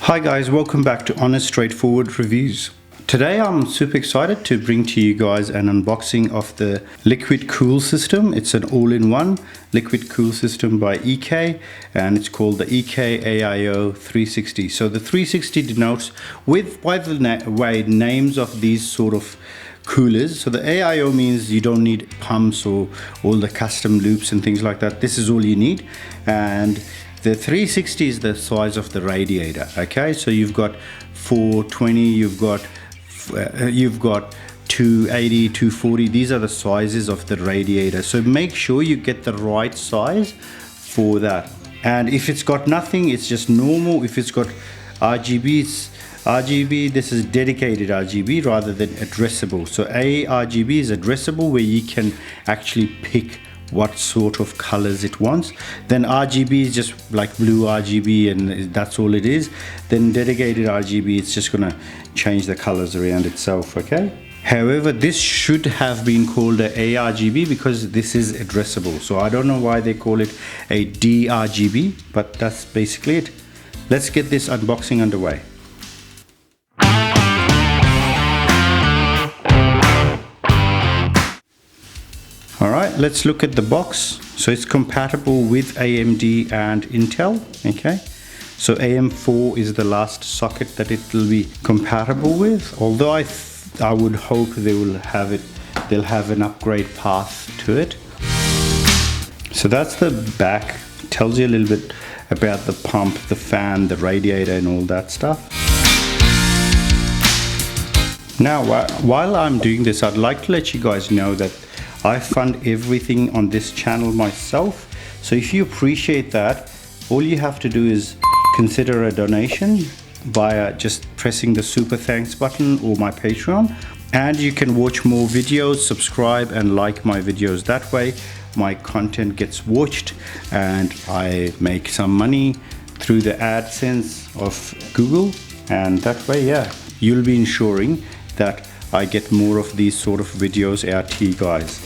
Hi guys, welcome back to Honest Straightforward Reviews. Today I'm super excited to bring to you guys an unboxing of the liquid cool system. It's an all-in-one liquid cool system by EK, and it's called the EK-AIO 360. So the 360 denotes by the way names of these sort of coolers. So the AIO means you don't need pumps or all the custom loops and things like that. This is all you need. And the 360 is the size of the radiator. Okay, so you've got 420, you've got 280, 240. These are the sizes of the radiator, so make sure you get the right size for that. And if it's got nothing, it's just normal. If it's got RGB, it's RGB. This is dedicated RGB rather than addressable. So RGB is addressable, where you can actually pick what sort of colors it wants. Then RGB is just like blue RGB, and that's all it is. Then dedicated RGB, it's just gonna change the colors around itself. Okay, however, this should have been called a ARGB because this is addressable. So I don't know why they call it a D-RGB, but that's basically it. Let's get this unboxing underway. Alright, let's look at the box. So it's compatible with AMD and Intel. Okay, so AM4 is the last socket that it will be compatible with, although I would hope they'll have an upgrade path to it. So that's the back. It tells you a little bit about the pump, the fan, the radiator and all that stuff. Now while I'm doing this, I'd like to let you guys know that I fund everything on this channel myself. So if you appreciate that, all you have to do is consider a donation via just pressing the super thanks button or my Patreon, and you can watch more videos, subscribe and like my videos. That way my content gets watched and I make some money through the AdSense of Google, and that way, yeah, you'll be ensuring that I get more of these sort of videos out to you guys.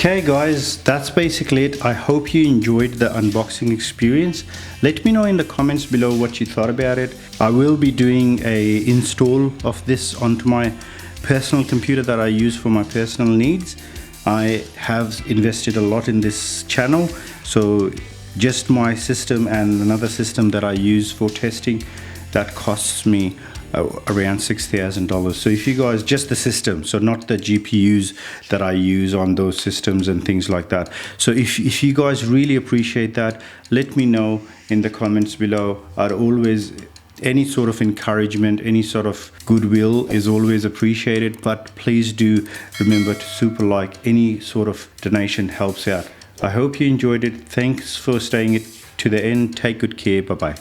Okay guys, that's basically it. I hope you enjoyed the unboxing experience. Let me know in the comments below what you thought about it. I will be doing a install of this onto my personal computer that I use for my personal needs. I have invested a lot in this channel, so just my system and another system that I use for testing, that costs me around $6,000. So if you guys, just the system, so not the GPUs that I use on those systems and things like that. So if you guys really appreciate that, let me know in the comments below. I'd always, any sort of encouragement, any sort of goodwill is always appreciated, but please do remember to super like. Any sort of donation helps out. I hope you enjoyed it. Thanks for staying to the end. Take good care. Bye bye.